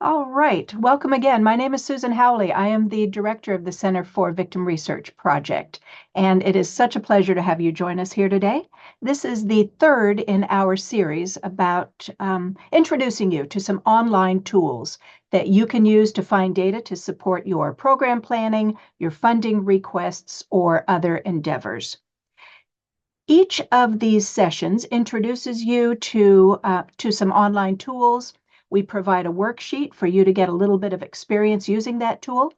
All right, welcome again. My name is Susan Howley. I am the director of the Center for Victim Research Project, and it is such a pleasure to have you join us here today. This is the third in our series about introducing you to some online tools that you can use to find data to support your program planning, your funding requests, or other endeavors. Each of these sessions introduces you to some online tools. We provide a worksheet for you to get a little bit of experience using that tool.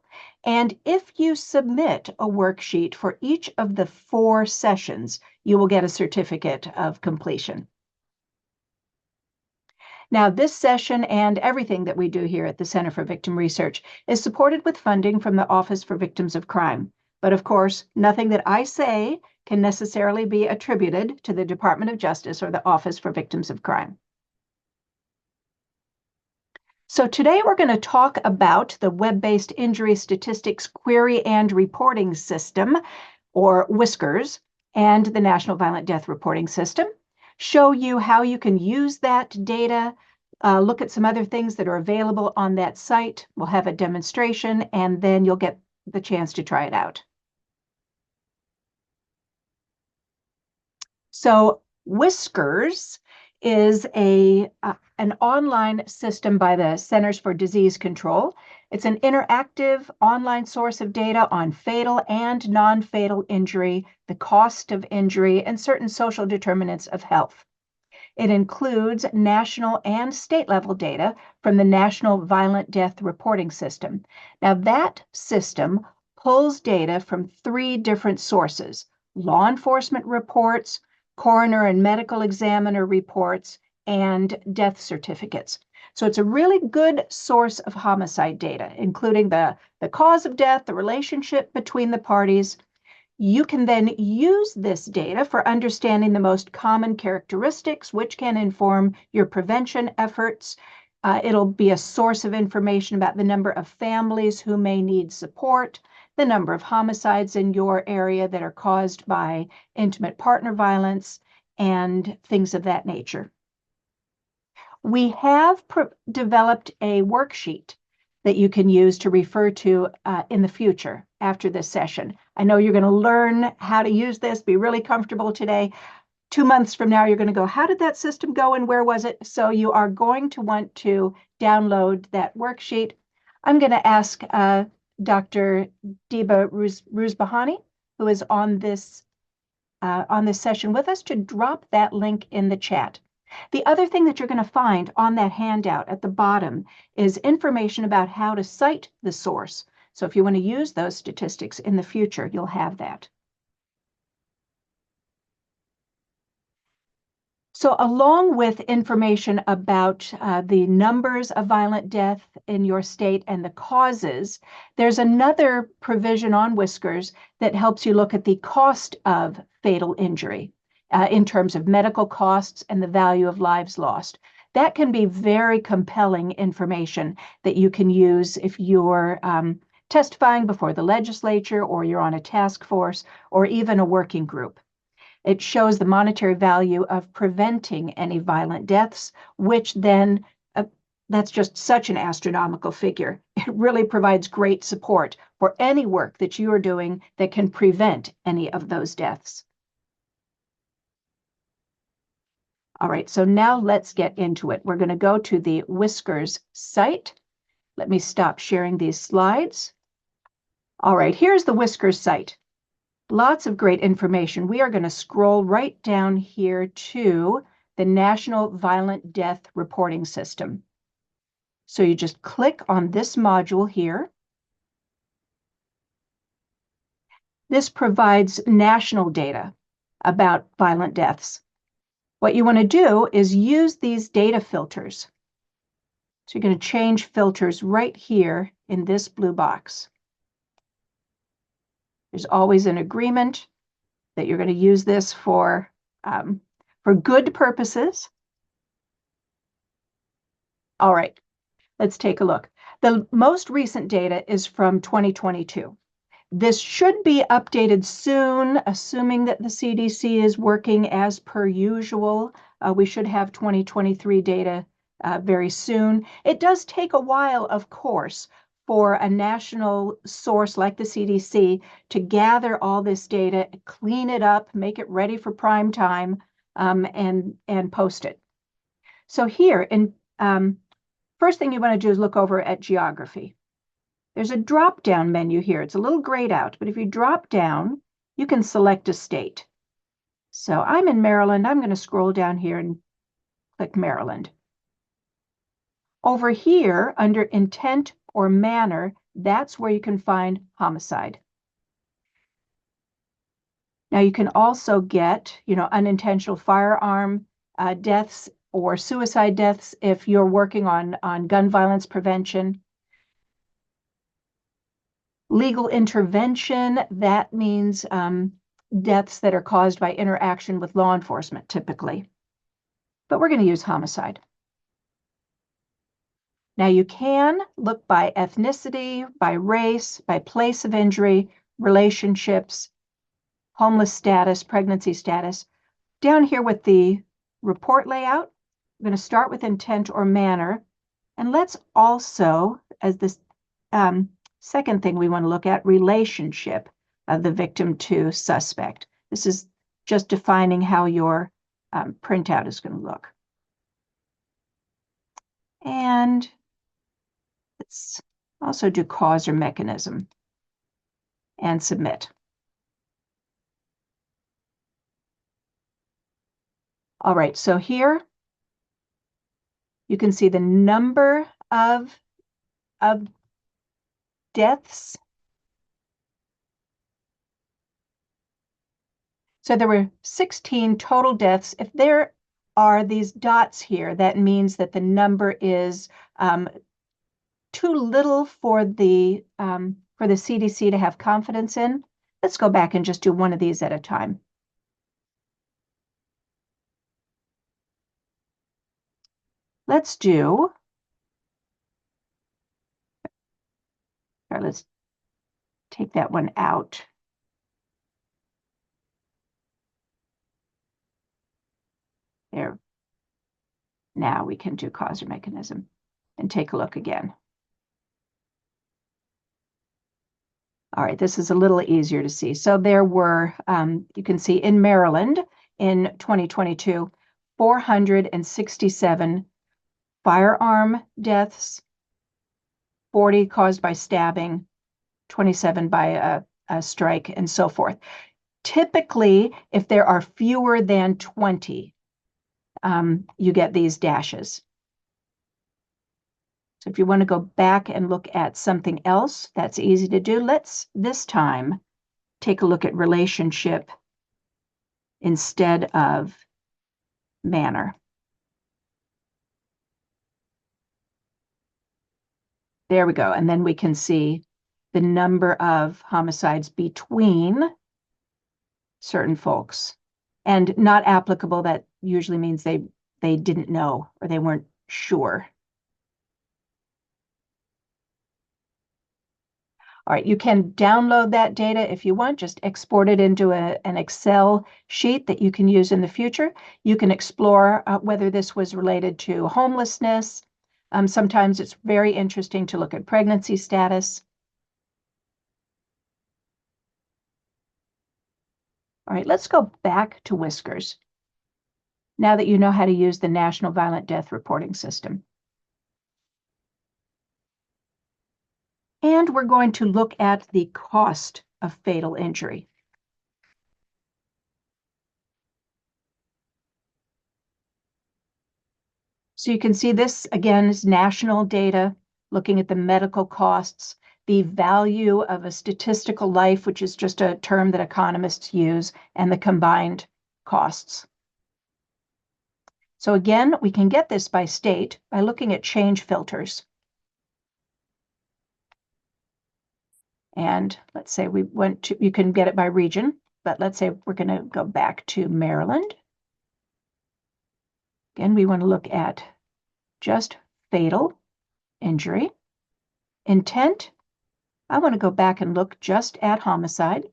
And if you submit a worksheet for each of the 4 sessions, you will get a certificate of completion. Now, this session and everything that we do here at the Center for Victim Research is supported with funding from the Office for Victims of Crime. But of course, nothing that I say can necessarily be attributed to the Department of Justice or the Office for Victims of Crime. So today we're going to talk about the Web-Based Injury Statistics Query and Reporting System, or WISCRS, and the National Violent Death Reporting System, show you how you can use that data, look at some other things that are available on that site. We'll have a demonstration, and then you'll get the chance to try it out. So WISCRS is an online system by the Centers for Disease Control. It's an interactive online source of data on fatal and non-fatal injury, the cost of injury, and certain social determinants of health. It includes national and state level data from the National Violent Death Reporting System. Now, that system pulls data from 3 different sources: law enforcement reports, coroner and medical examiner reports, and death certificates. So it's a really good source of homicide data, including the cause of death, the relationship between the parties. You can then use this data for understanding the most common characteristics, which can inform your prevention efforts. It'll be a source of information about the number of families who may need support, the number of homicides in your area that are caused by intimate partner violence, and things of that nature. We have developed a worksheet that you can use to refer to in the future after this session. I know you're going to learn how to use this, be really comfortable today. 2 months from now, you're going to go, how did that system go and where was it? So you are going to want to download that worksheet. I'm going to ask Dr. Diba Ruzbahani, who is on this session with us, to drop that link in the chat. The other thing that you're going to find on that handout at the bottom is information about how to cite the source. So if you want to use those statistics in the future, you'll have that. So along with information about the numbers of violent death in your state and the causes, there's another provision on WISCRS that helps you look at the cost of fatal injury in terms of medical costs and the value of lives lost. That can be very compelling information that you can use if you're testifying before the legislature, or you're on a task force, or even a working group. It shows the monetary value of preventing any violent deaths, which then, that's just such an astronomical figure. It really provides great support for any work that you are doing that can prevent any of those deaths. All right, so now let's get into it. We're going to go to the WISCRS site. Let me stop sharing these slides. All right, here's the WISCRS site. Lots of great information. We are going to scroll right down here to the National Violent Death Reporting System. So you just click on this module here. This provides national data about violent deaths. What you want to do is use these data filters. So you're going to change filters right here in this blue box. There's always an agreement that you're going to use this for good purposes. All right, let's take a look. The most recent data is from 2022. This should be updated soon, assuming that the CDC is working as per usual. We should have 2023 data very soon. It does take a while, of course, for a national source like the CDC to gather all this data, clean it up, make it ready for prime time, and post it. So here, first thing you want to do is look over at geography. There's a drop-down menu here. It's a little grayed out, but if you drop down, you can select a state. So I'm in Maryland. I'm going to scroll down here and click Maryland. Over here, under intent or manner, that's where you can find homicide. Now you can also get, unintentional firearm deaths or suicide deaths if you're working on gun violence prevention. Legal intervention, that means deaths that are caused by interaction with law enforcement, typically. But we're going to use homicide. Now you can look by ethnicity, by race, by place of injury, relationships, homeless status, pregnancy status. Down here with the report layout, I'm going to start with intent or manner. And let's also, as this second thing we want to look at, relationship of the victim to suspect. This is just defining how your printout is going to look. And let's also do cause or mechanism and submit. All right, so here you can see the number of deaths. So there were 16 total deaths. If there are these dots here, that means that the number is too little for the CDC to have confidence in. Let's go back and just do one of these at a time. Let's do, or let's take that one out. There. Now we can do cause or mechanism and take a look again. All right, this is a little easier to see. So there were, you can see in Maryland in 2022, 467 firearm deaths, 40 caused by stabbing, 27 by a strike, and so forth. Typically, if there are fewer than 20, you get these dashes. So if you want to go back and look at something else, that's easy to do. Let's this time take a look at relationship instead of manner. There we go. And then we can see the number of homicides between certain folks. And not applicable, that usually means they didn't know or they weren't sure. All right, you can download that data if you want, just export it into an Excel sheet that you can use in the future. You can explore whether this was related to homelessness. Sometimes it's very interesting to look at pregnancy status. All right, let's go back to Whiskers, now that you know how to use the National Violent Death Reporting System. And we're going to look at the cost of fatal injury. So you can see this, again, is national data, looking at the medical costs, the value of a statistical life, which is just a term that economists use, and the combined costs. So again, we can get this by state by looking at change filters. And let's say we went to, you can get it by region, but let's say we're going to go back to Maryland. Again, we want to look at just fatal injury. Intent, I want to go back and look just at homicide.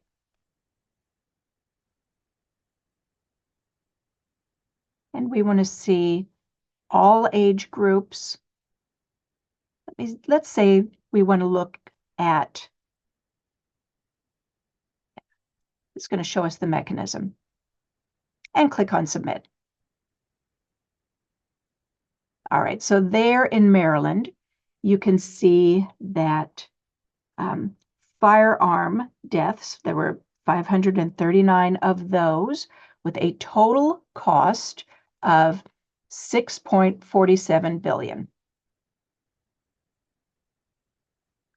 And we want to see all age groups. Let's say we want to look at, it's going to show us the mechanism, and click on Submit. All right, so there in Maryland, you can see that firearm deaths, there were 539 of those, with a total cost of $6.47 billion.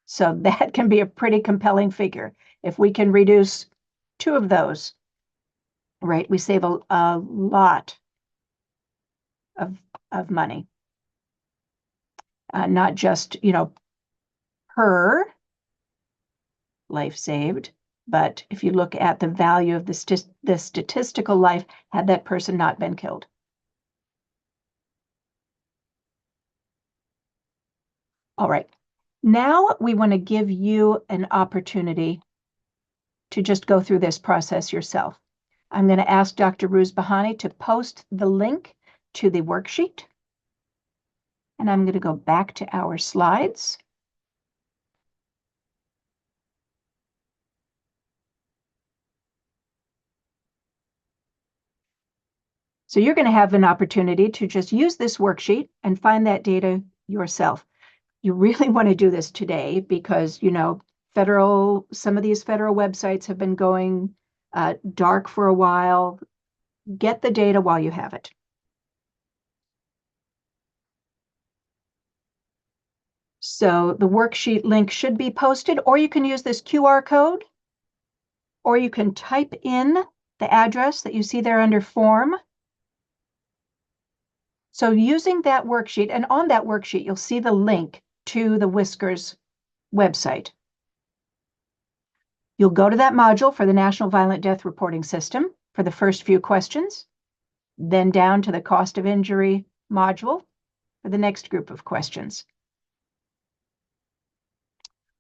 So that can be a pretty compelling figure. If we can reduce 2 of those, right, we save a lot of money. Not just, per life saved, but if you look at the value of the statistical life had that person not been killed. All right, now we want to give you an opportunity to just go through this process yourself. I'm going to ask Dr. Ruzbahani to post the link to the worksheet. And I'm going to go back to our slides. So you're going to have an opportunity to just use this worksheet and find that data yourself. You really want to do this today because, some of these federal websites have been going dark for a while. Get the data while you have it. So the worksheet link should be posted, or you can use this QR code, or you can type in the address that you see there under Form. So using that worksheet, and on that worksheet, you'll see the link to the Whiskers website. You'll go to that module for the National Violent Death Reporting System for the first few questions, then down to the cost of injury module for the next group of questions.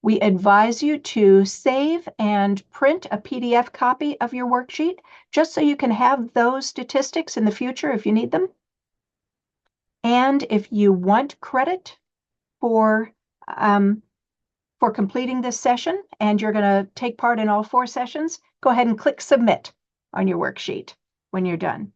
We advise you to save and print a PDF copy of your worksheet, just so you can have those statistics in the future if you need them. And if you want credit for completing this session and you're going to take part in all 4 sessions, go ahead and click Submit on your worksheet when you're done.